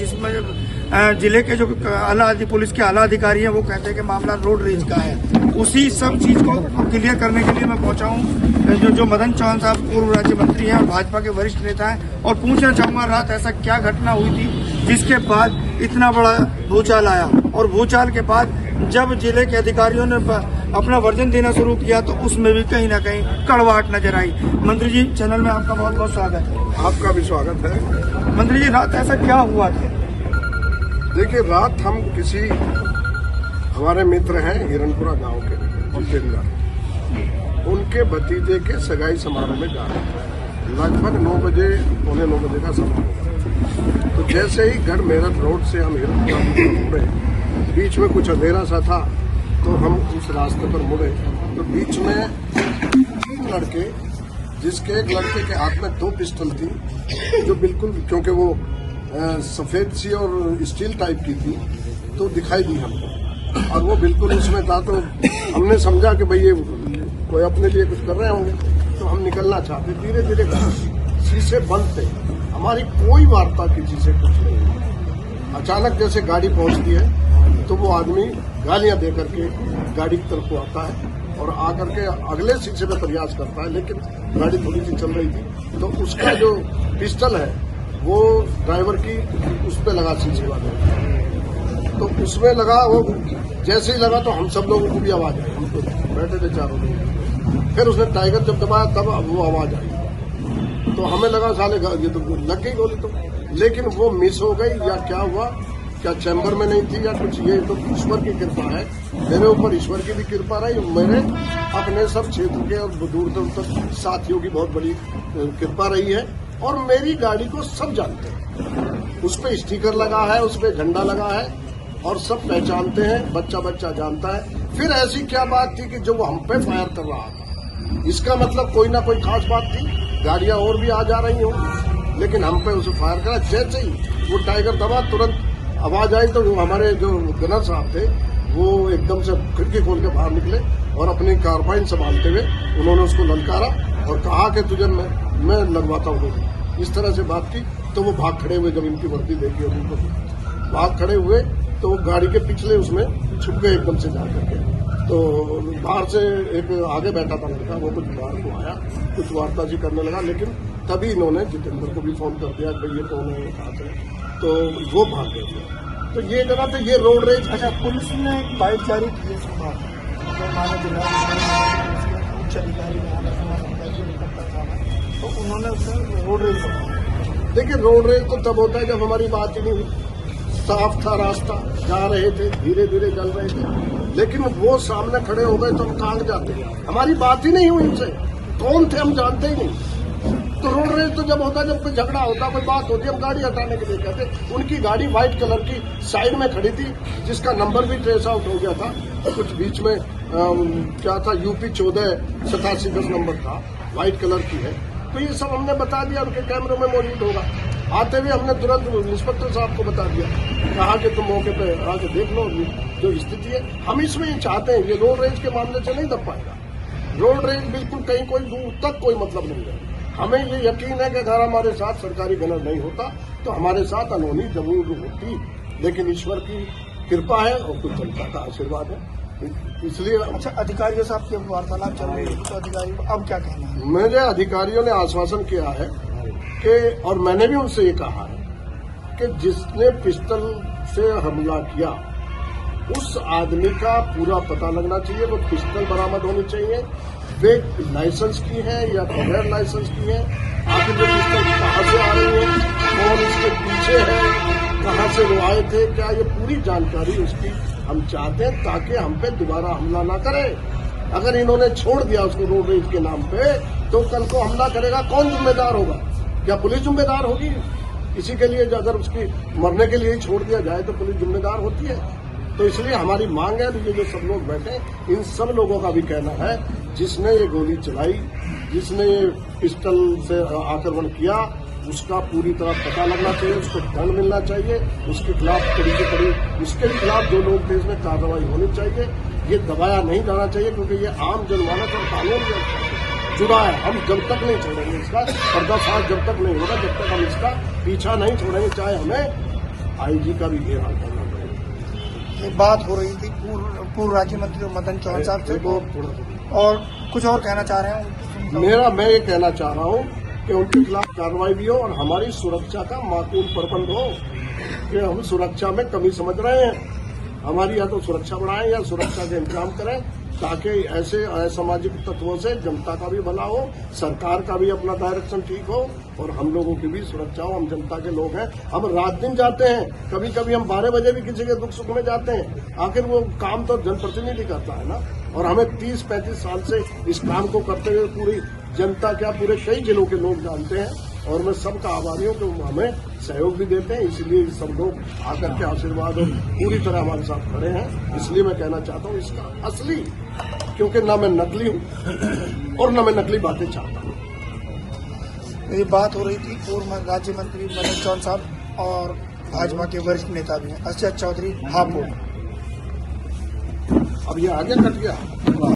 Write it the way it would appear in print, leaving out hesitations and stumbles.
जिसमें जिले के जो पुलिस के आला अधिकारी हैं वो कहते हैं कि मामला रोड रेज का है। उसी सब चीज को क्लियर करने के लिए मैं पहुंचा हूं। जो मदन चौहान साहब पूर्व राज्य मंत्री हैं और भाजपा के वरिष्ठ नेता हैं, और पूछना चाहूंगा रात ऐसा क्या घटना हुई थी जिसके बाद इतना बड़ा भूचाल आया, और भूचाल के बाद जब जिले के अधिकारियों ने अपना वर्जन देना शुरू किया तो उसमें भी कहीं ना कहीं कड़वाहट नजर आई। मंत्री जी, चैनल में आपका बहुत बहुत स्वागत है। आपका भी स्वागत है। मंत्री जी, रात ऐसा क्या हुआ था? देखिए, रात हम किसी हमारे मित्र हैं हिरणपुरा गांव के जितेंद्र, उनके भतीजे के सगाई समारोह में जा रहे थे। लगभग 9 बजे, पौने 9 बजे का समय होगा। तो जैसे ही गढ़ मेरठ रोड से हम हिरणपुरा मुड़े, बीच में कुछ अंधेरा सा था तो हम उस रास्ते पर मुड़े तो बीच में 3 लड़के, जिसके एक लड़के के हाथ में 2 पिस्टल थी जो बिल्कुल, क्योंकि वो सफेद सी और स्टील टाइप की थी तो दिखाई दी हमको, और वो बिल्कुल उसमें था। तो हमने समझा कि भाई ये कोई अपने लिए कुछ कर रहे होंगे, तो हम निकलना चाहते। धीरे धीरे शीशे बंद थे, हमारी कोई वार्ता किसी से कुछ नहीं। अचानक जैसे गाड़ी पहुंचती है तो वो आदमी गालियां दे करके गाड़ी की तरफ को आता है और आकर के अगले शीशे पे प्रयास करता है, लेकिन गाड़ी थोड़ी सी चल रही थी तो उसका जो पिस्टल है वो ड्राइवर की उस पे लगा, शीशे वाले तो उसमें लगा। वो जैसे ही लगा तो हम सब लोगों को भी आवाज आई, हम तो बैठे थे चारों लोग। फिर उसने टाइगर जब दबाया तब वो आवाज आई, तो हमें लगा साले ये तो लग गई गोली, तो लेकिन वो मिस हो गई या क्या हुआ, क्या चैम्बर में नहीं थी या कुछ। ये तो ईश्वर की कृपा है, मेरे ऊपर ईश्वर की भी कृपा रही, मेरे अपने सब क्षेत्र के और दूर दूर तक साथियों की बहुत बड़ी कृपा रही है। और मेरी गाड़ी को सब जानते हैं, उस पर स्टिकर लगा है, उस पर झंडा लगा है और सब पहचानते हैं, बच्चा बच्चा जानता है। फिर ऐसी क्या बात थी कि जो वो हम पे फायर कर रहा था, इसका मतलब कोई ना कोई खास बात थी। गाड़ियां और भी आ जा रही हो, लेकिन हम पे उसे फायर करा। जैसे ही वो टाइगर दबा, तुरंत आवाज आई तो हमारे जो गनर साहब थे वो एकदम से खिड़की खोल के बाहर निकले और अपनी कार्बाइन संभालते हुए उन्होंने उसको ललकारा और कहा कि तुझे मैं लगवाता हूँ। इस तरह से बात की तो वो भाग खड़े हुए, जब इनकी वर्दी देखी और उनको भाग खड़े हुए तो वो गाड़ी के पिछले उसमें छुप गए एकदम से जा करके। तो बाहर से एक आगे बैठा था लड़का, वो कुछ बाहर को आया, कुछ वार्ताजी करने लगा, लेकिन तभी इन्होंने जितेंद्र को भी फोन कर दिया कि ये कौन है, कहाँ से, तो वो भाग गए। तो ये जगह तो ये रोड रेज। अच्छा, पुलिस ने एक बाइट जारी की है सुबह, तो मानव जिला उच्च अधिकारी तो उन्होंने उसमें रोड रेज बताया। देखिए, रोड रेज तो तब होता है जब हमारी बात ही नहीं हुई, साफ था रास्ता, जा रहे थे, धीरे धीरे चल रहे थे, लेकिन वो सामने खड़े हो गए तो हम कहाँ जाते, हमारी बात ही नहीं हुई उनसे, कौन थे हम जानते ही नहीं। तो रोड रेज तो जब होता, जब कोई झगड़ा होता, कोई बात होती, हम गाड़ी हटाने के लिए कहते। उनकी गाड़ी व्हाइट कलर की साइड में खड़ी थी, जिसका नंबर भी ट्रेस आउट हो गया था, कुछ बीच में क्या था, यूपी 148710 नंबर था, व्हाइट कलर की है। तो ये सब हमने बता दिया, उनके कैमरों में मौजूद होगा। आते हुए हमने तुरंत इंस्पेक्टर साहब को बता दिया, कहा कि तुम मौके पे आके देख लो जो स्थिति है। हम इसमें ये चाहते हैं, ये रोड रेज के मामले से नहीं दब पाएगा। रोड रेज बिल्कुल कहीं कोई दूर तक कोई मतलब नहीं है। हमें ये यकीन है कि अगर हमारे साथ सरकारी गनर नहीं होता तो हमारे साथ अनहोनी जरूर होती, लेकिन ईश्वर की कृपा है और कुछ जनता का आशीर्वाद है, इसलिए। अच्छा, अधिकारियों से आपकी वार्तालाप चल रही है, तो अधिकारी अब क्या कहना है? मेरे अधिकारियों ने आश्वासन किया है कि, और मैंने भी उनसे ये कहा है कि जिसने पिस्टल से हमला किया उस आदमी का पूरा पता लगना चाहिए, वो पिस्टल बरामद होनी चाहिए, वे लाइसेंस की है या बगैर लाइसेंस की है, आखिर वो पिस्टल कहाँ से आ रही है, कौन इसके पीछे है, कहाँ से वो आए थे, क्या ये पूरी जानकारी उसकी हम चाहते हैं, ताकि हम पे दोबारा हमला ना करे। अगर इन्होंने छोड़ दिया उसको रोड रेज के नाम पे, तो कल को हमला करेगा, कौन जिम्मेदार होगा? क्या पुलिस जिम्मेदार होगी? इसी के लिए अगर उसकी मरने के लिए ही छोड़ दिया जाए तो पुलिस जिम्मेदार होती है। तो इसलिए हमारी मांग है, ये जो सब लोग बैठे, इन सब लोगों का भी कहना है, जिसने ये गोली चलाई, जिसने ये पिस्टल से आक्रमण किया, उसका पूरी तरह पता लगना चाहिए, उसको दंड मिलना चाहिए, उसके खिलाफ कड़ी से कड़ी, उसके खिलाफ जो लोग थे इसमें कार्रवाई होनी चाहिए। ये दबाया नहीं जाना चाहिए, क्योंकि ये आम जनमानस और कानून जुड़ा है। हम जब तक नहीं छोड़ेंगे इसका पर्दाफाश, जब तक नहीं होगा, जब तक हम इसका पीछा नहीं छोड़ेंगे, चाहे हमें आईजी का भी घेराव करना पड़ेगा। ये बात हो रही थी पूर्व राज्य मंत्री मदन चौहान साहब से, देखो थोड़ा और कुछ और कहना चाह रहे हैं? मैं ये कहना चाह रहा हूँ कि उनके खिलाफ कार्रवाई भी हो और हमारी सुरक्षा का माकूल प्रबंध हो कि हम सुरक्षा में कमी समझ रहे हैं। हमारी या तो सुरक्षा बढ़ाएं या सुरक्षा का इंतजाम करें ताकि ऐसे असामाजिक तत्वों से जनता का भी भला हो, सरकार का भी अपना डायरेक्शन ठीक हो और हम लोगों की भी सुरक्षा हो। हम जनता के लोग हैं, हम रात दिन जाते हैं, कभी कभी हम 12 बजे भी किसी के दुख सुख में जाते हैं। आखिर वो काम तो जनप्रतिनिधि करता है ना, और हमें 30-35 साल से इस काम को करते हुए पूरी जनता क्या पूरे कई जिलों के लोग जानते हैं और मैं सबका आभारी हूँ कि वो हमें सहयोग भी देते हैं। इसलिए सब लोग आकर के आशीर्वाद और पूरी तरह हमारे साथ खड़े हैं। इसलिए मैं कहना चाहता हूँ इसका असली, क्योंकि ना मैं नकली हूँ और ना मैं नकली बातें चाहता हूँ। ये बात हो रही थी पूर्व राज्य मंत्री मदन चौहान साहब और भाजपा के वरिष्ठ नेता भी हैं अर्शद चौधरी हापुड़। अब ये आगे कट गया।